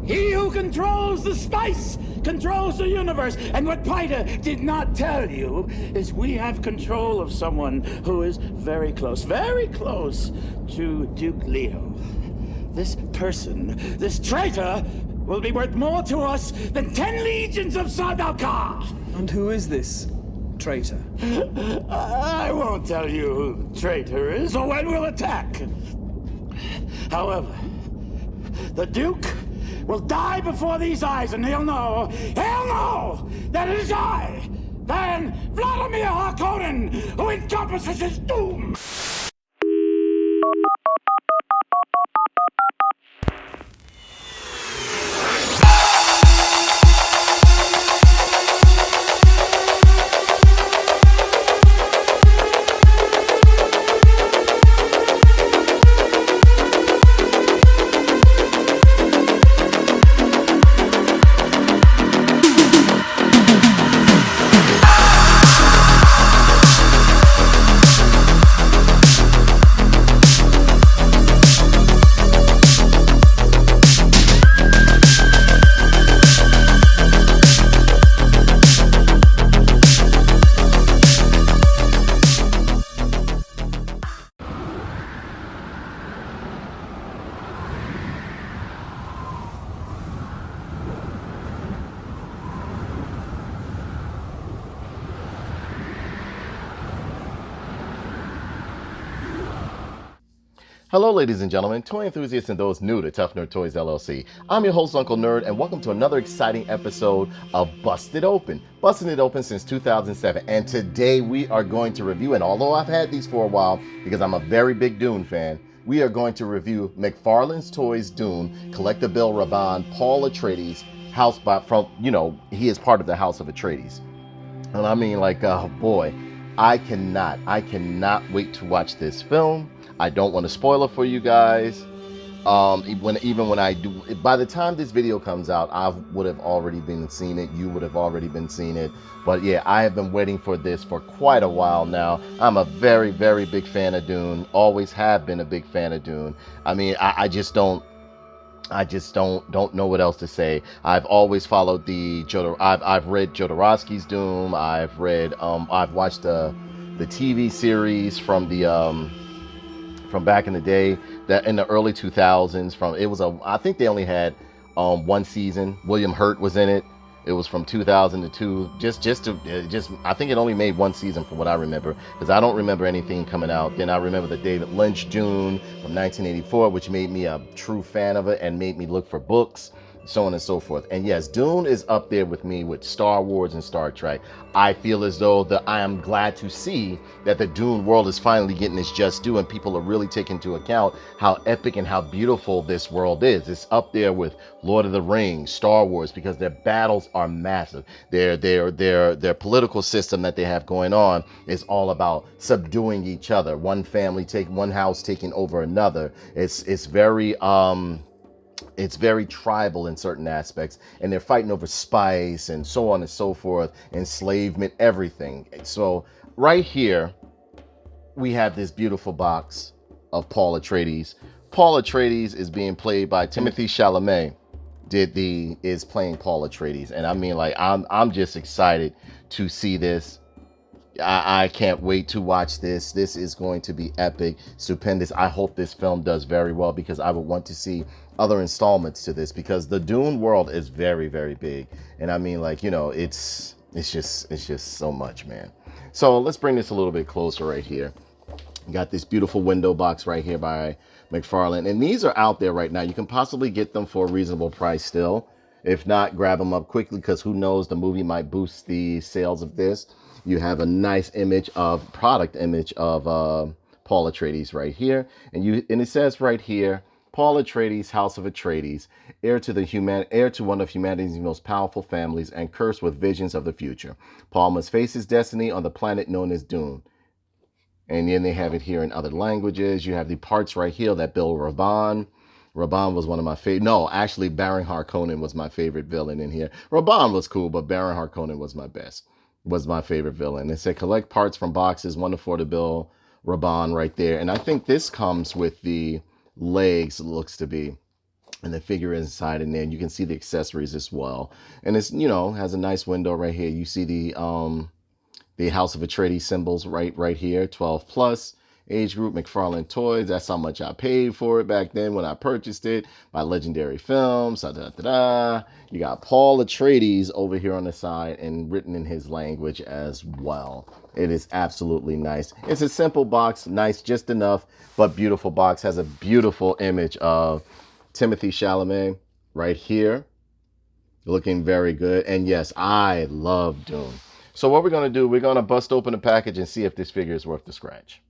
He who controls the spice controls the universe. And what Piter did not tell you is we have control of someone who is very close to Duke Leo. This person, this traitor, will be worth more to us than 10 legions of Sardaukar. And who is this traitor? I won't tell you who the traitor is or when we'll attack. However, the Duke will die before these eyes, and he'll know that it is I, Baron Vladimir Harkonnen, who encompasses his doom. Hello, ladies and gentlemen, toy enthusiasts and those new to Tough Nerd Toys LLC. I'm your host, Uncle Nerd, and welcome to another exciting episode of Busted Open. Busting it open since 2007, and today we are going to review, and although I've had these for a while because I'm a very big Dune fan, we are going to review McFarlane Toys Dune, Collectible Raban, Paul Atreides, he is part of the House of Atreides. And I mean, oh boy, I cannot wait to watch this film. I don't want to spoil it for you guys. Even when I do, by the time this video comes out, I would have already been seeing it. You would have already been seeing it. But yeah, I have been waiting for this for quite a while now. I'm a very, very big fan of Dune. Always have been a big fan of Dune. I mean, I just don't know what else to say. I've always followed I've read Jodorowsky's Dune. I've watched the TV series from back in the day, that in the early 2000s. I think they only had one season. William Hurt was in it. It was from 2000 to 2. I think it only made one season from what I remember, because I don't remember anything coming out. Then I remember the David Lynch Dune from 1984, which made me a true fan of it and made me look for books, so on and so forth. And yes, Dune is up there with me with Star Wars and Star Trek. I feel as though I am glad to see that the Dune world is finally getting its just due, and people are really taking into account how epic and how beautiful this world is. It's up there with Lord of the Rings, Star Wars, because their battles are massive. Their political system that they have going on is all about subduing each other. One house taking over another. It's very tribal in certain aspects, and they're fighting over spice and so on and so forth, enslavement, everything. So right here, we have this beautiful box of Paul Atreides. Paul Atreides is being played by Timothée Chalamet. Is playing Paul Atreides, and I mean, I'm just excited to see this. I can't wait to watch this. This is going to be epic, stupendous. I hope this film does very well, because I would want to see other installments to this, because the Dune world is very, very big. And I mean, it's just so much, man. So let's bring this a little bit closer right here. You got this beautiful window box right here by McFarlane, and these are out there right now. You can possibly get them for a reasonable price still. If not, grab them up quickly, because who knows, the movie might boost the sales of this. You have a nice product image of Paul Atreides right here, and it says right here, Paul Atreides, House of Atreides, heir to one of humanity's most powerful families and cursed with visions of the future. Paul must face his destiny on the planet known as Dune. And then they have it here in other languages. You have the parts right here that build Raban. Raban was one of my favorite. No, actually, Baron Harkonnen was my favorite villain in here. Raban was cool, but Baron Harkonnen was my favorite villain. It said collect parts from boxes, 1 to 4 to build Raban right there. And I think this comes with the legs, it looks to be. and the figure inside in there. And you can see the accessories as well. And it's, has a nice window right here. You see the House of Atreides symbols right here, 12 plus. Age group, McFarlane Toys. That's how much I paid for it back then when I purchased it. By Legendary Films. You got Paul Atreides over here on the side and written in his language as well. It is absolutely nice. It's a simple box, nice just enough, but beautiful box. Has a beautiful image of Timothée Chalamet right here, looking very good. And yes, I love Dune. So what we're going to do, we're going to bust open the package and see if this figure is worth the scratch.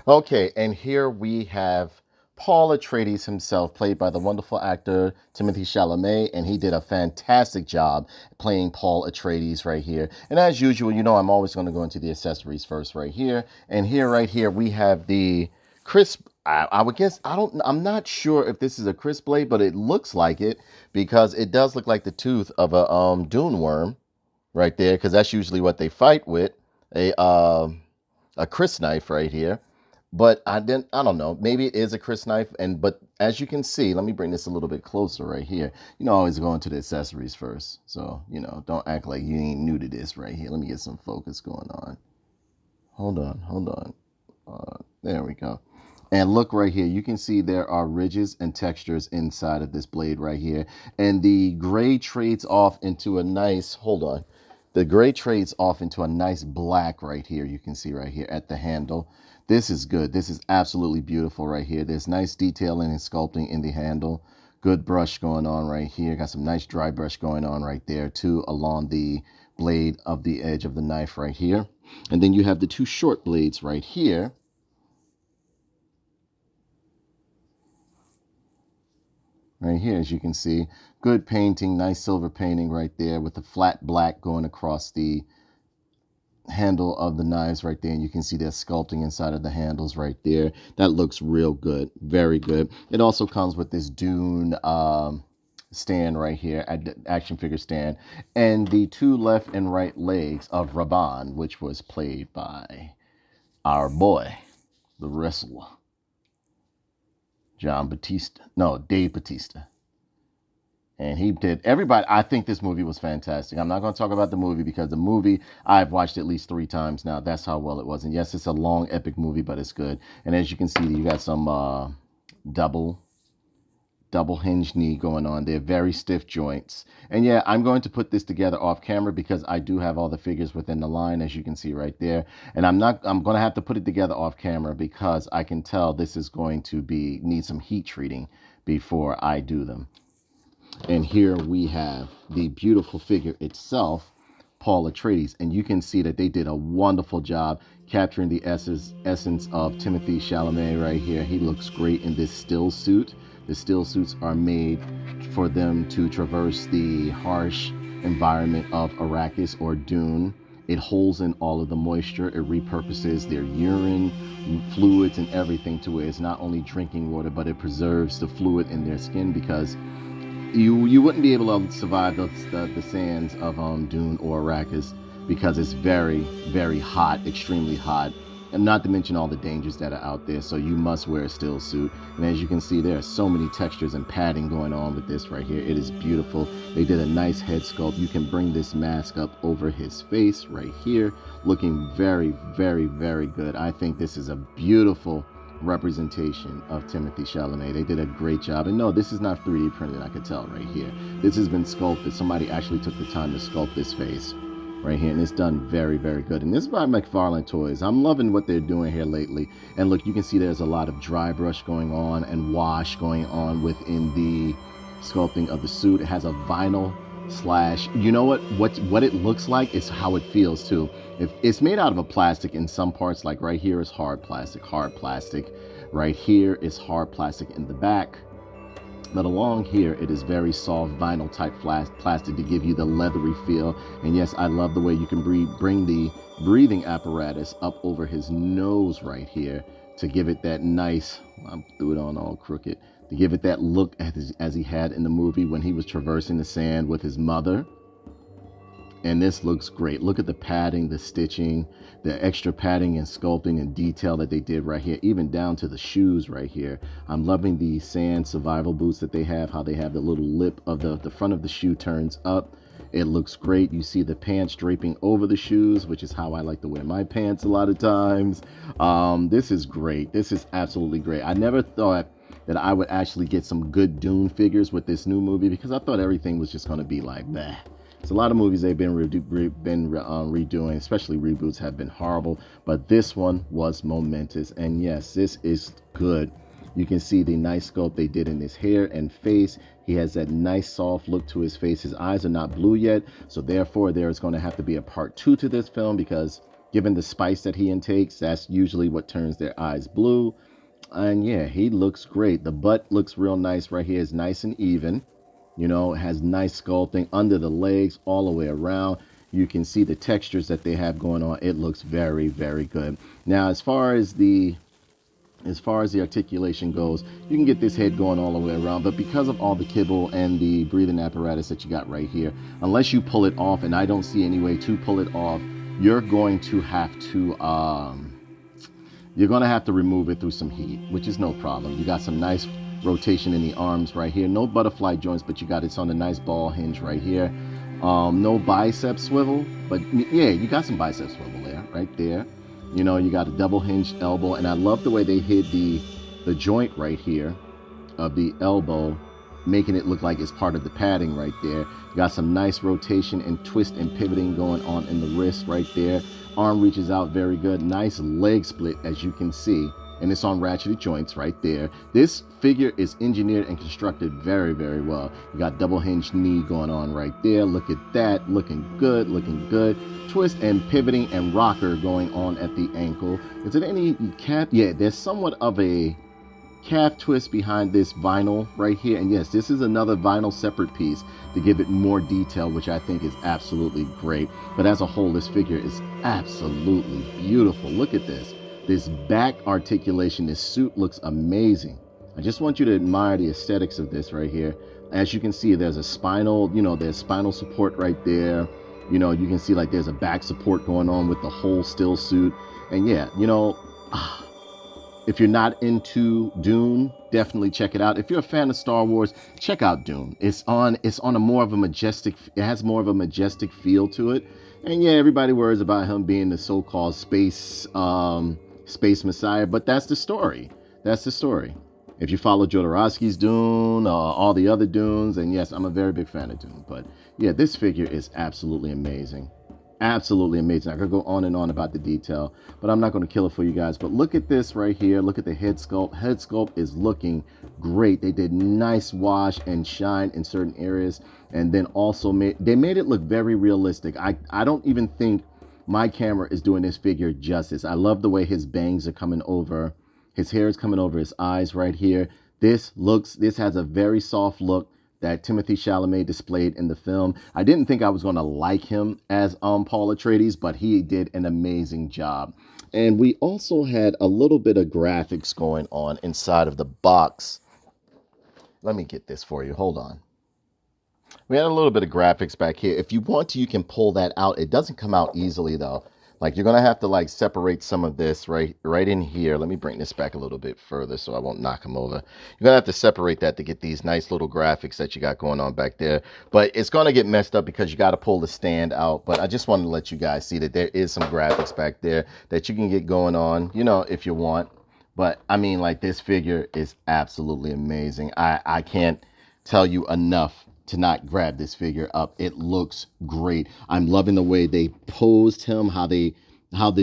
Okay, and here we have Paul Atreides himself, played by the wonderful actor Timothée Chalamet, and he did a fantastic job playing Paul Atreides right here. And as usual, I'm always going to go into the accessories first right here. And here, right here, we have the crisp, I would guess, I'm not sure if this is a crisp blade, but it looks like it because it does look like the tooth of a dune worm right there, because that's usually what they fight with, a crisp knife right here. But I don't know, maybe it is a crisp knife. But as you can see, let me bring this a little bit closer right here. Always go into the accessories first. So, don't act like you ain't new to this right here. Let me get some focus going on. Hold on. There we go. And look right here, you can see there are ridges and textures inside of this blade right here. And the gray trades off into a nice, the gray trades off into a nice black right here. You can see right here at the handle. This is good. This is absolutely beautiful right here. There's nice detailing and sculpting in the handle. Good brush going on right here. Got some nice dry brush going on right there too, along the blade of the edge of the knife right here. And then you have the two short blades right here. Right here, as you can see, good painting, nice silver painting right there with the flat black going across the handle of the knives right there, and you can see that sculpting inside of the handles right there. That looks real good, very good. It also comes with this Dune stand right here, action figure stand, and the two left and right legs of Raban, which was played by our boy, the wrestler, Dave Bautista. And he did everybody. I think this movie was fantastic. I'm not going to talk about the movie because the movie I've watched at least 3 times now. That's how well it was. And yes, it's a long, epic movie, but it's good. And as you can see, you got some double hinge knee going on there. Very stiff joints. And yeah, I'm going to put this together off camera because I do have all the figures within the line, as you can see right there. And I'm going to have to put it together off camera because I can tell this is going to need some heat treating before I do them. And here we have the beautiful figure itself, Paul Atreides. And you can see that they did a wonderful job capturing the essence of Timothée Chalamet right here. He looks great in this still suit. The still suits are made for them to traverse the harsh environment of Arrakis or Dune. It holds in all of the moisture. It repurposes their urine, fluids, and everything to where it's not only drinking water, but it preserves the fluid in their skin, because you wouldn't be able to survive the sands of Dune or Arrakis because it's very, very hot, extremely hot, and not to mention all the dangers that are out there. So you must wear a still suit. And as you can see, there are so many textures and padding going on with this right here. It is beautiful. They did a nice head sculpt. You can bring this mask up over his face right here, looking very, very, very good. I think this is a beautiful representation of Timothée Chalamet. They did a great job. And no, this is not 3D printed, I could tell right here. This has been sculpted. Somebody actually took the time to sculpt this face right here, and it's done very, very good. And this is by McFarlane Toys. I'm loving what they're doing here lately. And look, you can see there's a lot of dry brush going on and wash going on within the sculpting of the suit. It has a vinyl slash, you know what it looks like is how it feels too. It's made out of a plastic in some parts, like right here is hard plastic. Right here is hard plastic in the back. But along here, it is very soft vinyl type plastic to give you the leathery feel. And yes, I love the way you can bring the breathing apparatus up over his nose right here to give it that nice, I threw it on all crooked, to give it that look as he had in the movie when he was traversing the sand with his mother. And this looks great. Look at the padding, the stitching, the extra padding and sculpting and detail that they did right here, even down to the shoes right here. I'm loving the sand survival boots that they have, how they have the little lip of the front of the shoe turns up. It looks great. You see the pants draping over the shoes, which is how I like to wear my pants a lot of times. This is great. This is absolutely great. I never thought that I would actually get some good Dune figures with this new movie, because I thought everything was just going to be like that. So a lot of movies they've been redoing, especially reboots, have been horrible. But this one was momentous. And yes, this is good. You can see the nice sculpt they did in his hair and face. He has that nice soft look to his face. His eyes are not blue yet. So therefore, there is going to have to be a part 2 to this film, because given the spice that he intakes, that's usually what turns their eyes blue. And yeah, he looks great. The butt looks real nice right here. It's nice and even. You know, it has nice sculpting under the legs all the way around. You can see the textures that they have going on. It looks very, very good. Now, as far as the articulation goes, you can get this head going all the way around, but because of all the kibble and the breathing apparatus that you got right here, unless you pull it off, and I don't see any way to pull it off, you're going to have to remove it through some heat, which is no problem. You got some nice rotation in the arms right here. No butterfly joints, but it's on a nice ball hinge right here. No bicep swivel, but yeah, you got some bicep swivel there, right there. You know, you got a double hinged elbow, and I love the way they hid the joint right here of the elbow, making it look like it's part of the padding right there. You got some nice rotation and twist and pivoting going on in the wrist right there. Arm reaches out very good. Nice leg split, as you can see. And it's on ratcheted joints right there. This figure is engineered and constructed very, very well. You got double hinged knee going on right there. Look at that. Looking good, looking good. Twist and pivoting and rocker going on at the ankle. Is it any calf? Yeah, there's somewhat of a calf twist behind this vinyl right here. And yes, this is another vinyl separate piece to give it more detail, which I think is absolutely great. But as a whole, this figure is absolutely beautiful. Look at this. This back articulation, this suit looks amazing. I just want you to admire the aesthetics of this right here. As you can see, there's a spinal, there's spinal support right there. You can see like there's a back support going on with the whole still suit. And yeah, if you're not into Dune, definitely check it out. If you're a fan of Star Wars, check out Dune. It has more of a majestic feel to it. And yeah, everybody worries about him being the so-called space messiah, but that's the story. That's the story. If you follow Jodorowsky's Dune, all the other Dunes, and yes, I'm a very big fan of Dune, but yeah, this figure is absolutely amazing. Absolutely amazing. I could go on and on about the detail, but I'm not going to kill it for you guys. But look at this right here. Look at the head sculpt. Head sculpt is looking great. They did nice wash and shine in certain areas, and then also made it look very realistic. I don't even think my camera is doing this figure justice. I love the way his bangs are coming over. His hair is coming over his eyes right here. This has a very soft look that Timothée Chalamet displayed in the film. I didn't think I was going to like him as Paul Atreides, but he did an amazing job. And we also had a little bit of graphics going on inside of the box. Let me get this for you. Hold on. We had a little bit of graphics back here. If you want to, you can pull that out. It doesn't come out easily, though. Like, you're going to have to, like, separate some of this right in here. Let me bring this back a little bit further so I won't knock him over. You're going to have to separate that to get these nice little graphics that you got going on back there. But it's going to get messed up because you got to pull the stand out. But I just wanted to let you guys see that there is some graphics back there that you can get going on, if you want. But, I mean, like, this figure is absolutely amazing. I can't tell you enough to not grab this figure up. It looks great. I'm loving the way they posed him, how they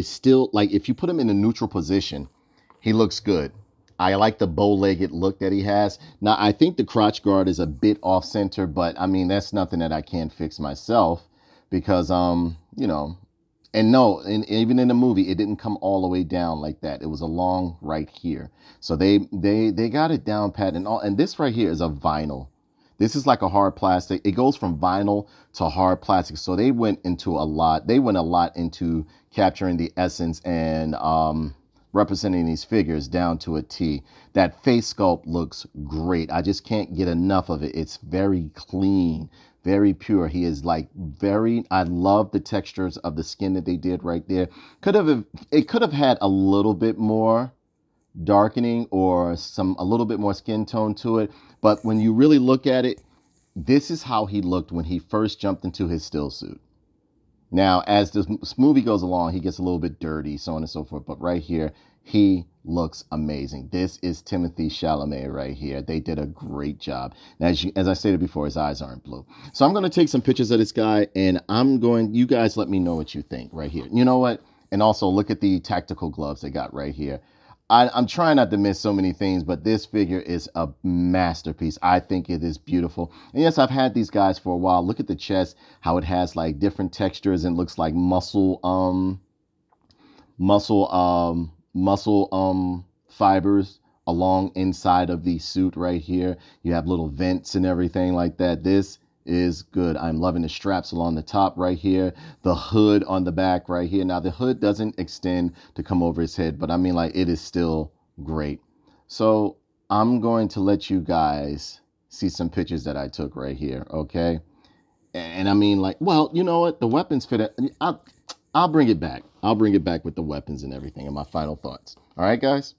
still, like, if you put him in a neutral position, he looks good. I like the bow-legged look that he has. Now, I think the crotch guard is a bit off center, but I mean, that's nothing that I can't fix myself because, and even in the movie, it didn't come all the way down like that. It was along right here. So they got it down pat and this right here is a vinyl. This is like a hard plastic. It goes from vinyl to hard plastic. So they went a lot into capturing the essence and representing these figures down to a T. That face sculpt looks great. I just can't get enough of it. It's very clean, very pure. He is like very, I love the textures of the skin that they did right there. It could have had a little bit more darkening or a little bit more skin tone to it. But when you really look at it, this is how he looked when he first jumped into his still suit. Now, as this movie goes along, he gets a little bit dirty, so on and so forth. But right here, he looks amazing. This is Timothy Chalamet right here. They did a great job. Now, as I stated before, his eyes aren't blue. So I'm going to take some pictures of this guy, and you guys let me know what you think right here. You know what? And also look at the tactical gloves they got right here. I'm trying not to miss so many things, but this figure is a masterpiece. I think it is beautiful. And yes, I've had these guys for a while. Look at the chest, how it has like different textures and looks like muscle fibers along inside of the suit right here. You have little vents and everything like that. This is good. I'm loving the straps along the top right here, the hood on the back right here. Now the hood doesn't extend to come over his head, but I mean, like, it is still great. So I'm going to let you guys see some pictures that I took right here, okay? And I mean, like, well, you know what, the weapons fit. I'll bring it back. I'll bring it back with the weapons and everything and my final thoughts. All right, guys?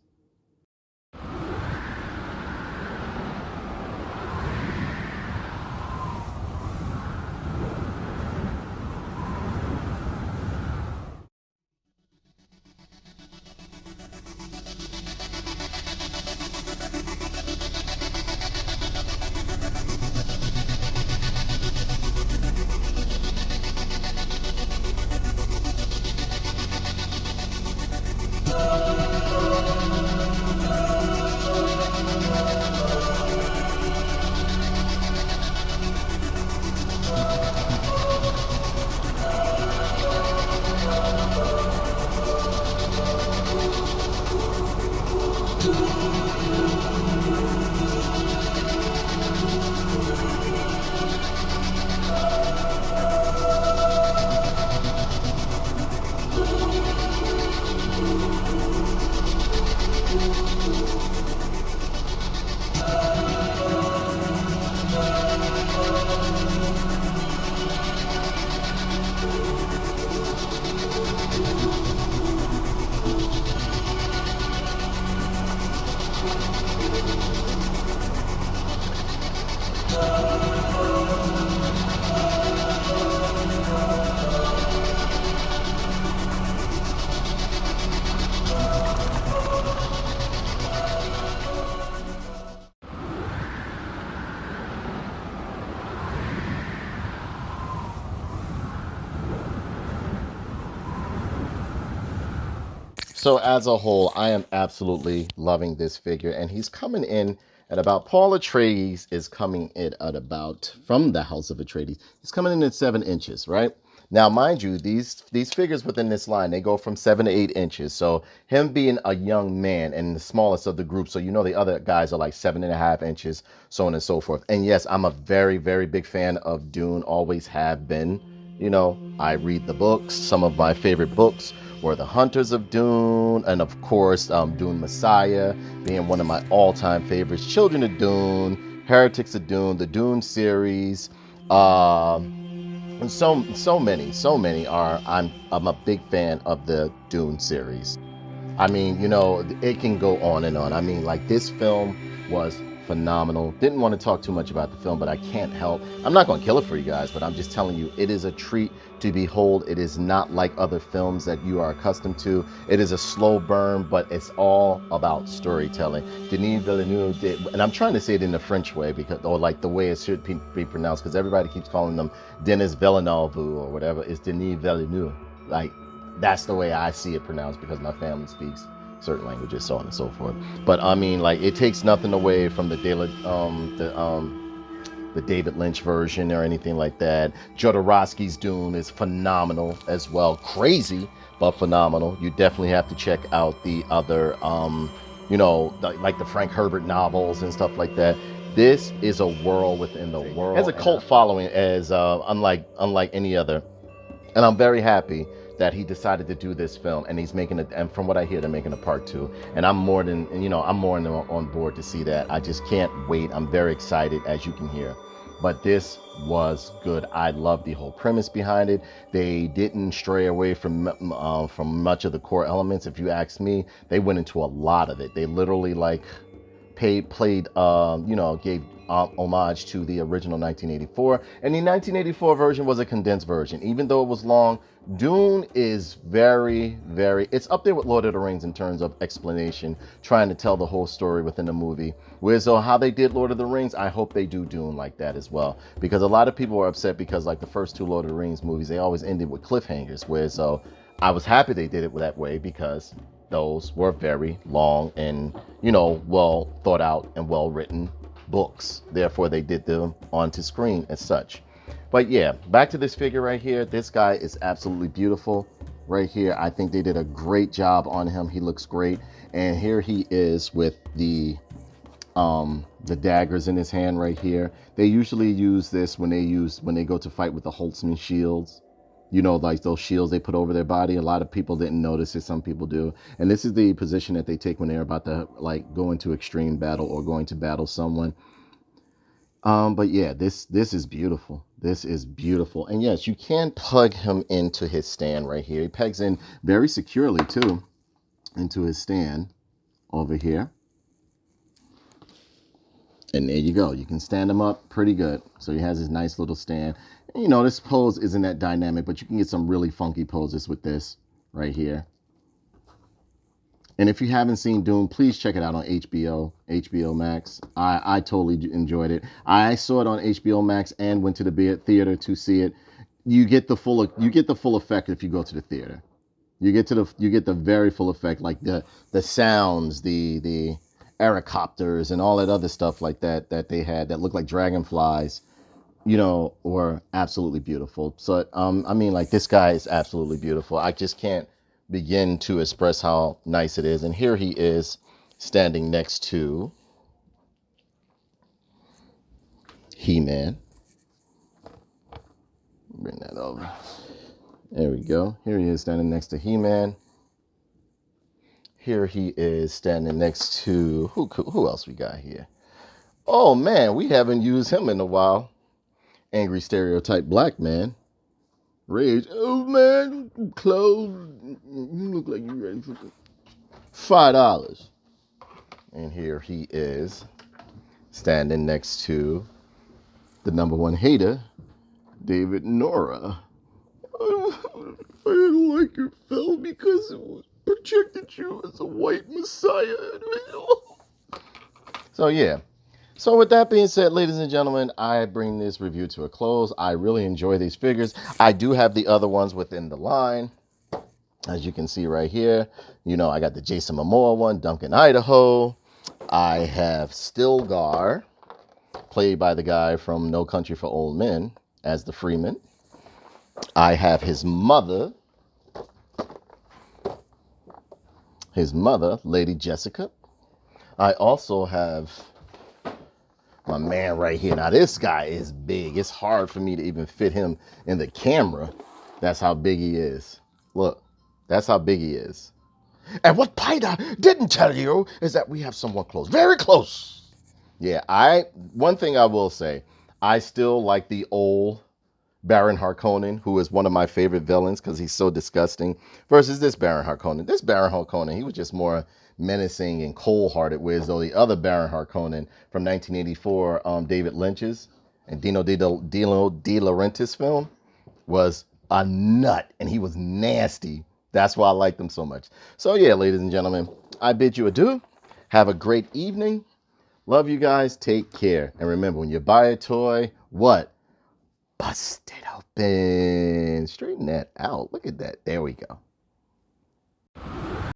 So as a whole, I am absolutely loving this figure, and he's coming in at about, Paul Atreides is coming in at about, from the House of Atreides, he's coming in at 7 inches, right? Now, mind you, these figures within this line, they go from 7 to 8 inches. So him being a young man and the smallest of the group, so you know the other guys are like 7.5 inches, so on and so forth. And yes, I'm a very, very big fan of Dune, always have been. You know, I read the books. Some of my favorite books were The Hunters of Dune, and of course, Dune Messiah being one of my all-time favorites. Children of Dune, Heretics of Dune, the Dune series, and so many are. I'm a big fan of the Dune series. I mean, you know, it can go on and on. I mean, like, this film was phenomenal. Didn't want to talk too much about the film, but I can't help. I'm not going to kill it for you guys, but I'm just telling you, it is a treat to behold. It is not like other films that you are accustomed to. It is a slow burn, but it's all about storytelling. Denis Villeneuve did, and I'm trying to say it in the French way, because, or like the way it should be pronounced, because everybody keeps calling them Denis Villeneuve or whatever. It's Denis Villeneuve. Like, that's the way I see it pronounced, because my family speaks certain languages, so on and so forth. But I mean, like, it takes nothing away from the David Lynch version or anything like that. Jodorowsky's Dune is phenomenal as well. Crazy, but phenomenal. You definitely have to check out the other, you know, like the Frank Herbert novels and stuff like that. This is a world within the world. It has a cult following as unlike any other, and I'm very happy that he decided to do this film, and he's making it, and from what I hear, they're making a part 2, and I'm more than on board to see that. I just can't wait. I'm very excited, as you can hear. but this was good. I love the whole premise behind it. They didn't stray away from much of the core elements. If you ask me, they went into a lot of it. They literally like played gave homage to the original 1984, and the 1984 version was a condensed version. Even though it was long, Dune is very, it's up there with Lord of the Rings in terms of explanation, trying to tell the whole story within the movie. Whereas though how they did Lord of the Rings, I hope they do Dune like that as well, because a lot of people are upset because like the first two Lord of the Rings movies, they always ended with cliffhangers. Whereas so I was happy they did it that way, because those were very long and, well thought out and well written books. Therefore, they did them onto screen as such. But yeah, back to this figure right here. This guy is absolutely beautiful right here. I think they did a great job on him. He looks great. And here he is with the daggers in his hand right here. They usually use this when they go to fight with the Holtzman shields. Like those shields they put over their body. A lot of people didn't notice it. Some people do. And this is the position that they take when they're about to like go into extreme battle or going to battle someone. But yeah, this is beautiful. This is beautiful. And yes, you can plug him into his stand right here. He pegs in very securely too into his stand over here. And there you go. You can stand him up pretty good. So he has his nice little stand. And, this pose isn't that dynamic, but you can get some really funky poses with this right here. And if you haven't seen Dune, please check it out on HBO Max. I totally enjoyed it. I saw it on HBO Max and went to the theater to see it. You get the full effect if you go to the theater. You get the very full effect, like the sounds, the aerocopters and all that other stuff like that they had that looked like dragonflies, were absolutely beautiful. So like this guy is absolutely beautiful. I just can't begin to express how nice it is. And here he is standing next to He-Man. Bring that over. There we go. Here he is standing next to He-Man. Here he is standing next to, who else we got here? Oh man, we haven't used him in a while. Angry stereotype black man. Rage. Oh man, clothes. You look like you ready for $5. And here he is standing next to the number one hater, David Nora. I didn't like your film because it was projected you as a white messiah. So yeah. So with that being said, ladies and gentlemen, I bring this review to a close. I really enjoy these figures. I do have the other ones within the line. As you can see right here, I got the Jason Momoa one, Duncan, Idaho. I have Stilgar, played by the guy from No Country for Old Men, as the Freeman. I have his mother, Lady Jessica. I also have my man right here. Now this guy is big. It's hard for me to even fit him in the camera. That's how big he is. Look, that's how big he is. And what Peter didn't tell you is that we have someone close, very close. Yeah, one thing I will say, I still like the old Baron Harkonnen, who is one of my favorite villains because he's so disgusting, versus this Baron Harkonnen. This Baron Harkonnen, he was just more menacing and cold-hearted, whereas though the other Baron Harkonnen from 1984, David Lynch's and Dino De Laurentiis film, was a nut, and he was nasty. That's why I liked him so much. So yeah, ladies and gentlemen, I bid you adieu. Have a great evening. Love you guys. Take care. And remember, when you buy a toy, what? Bust it open. Straighten that out. Look at that. There we go.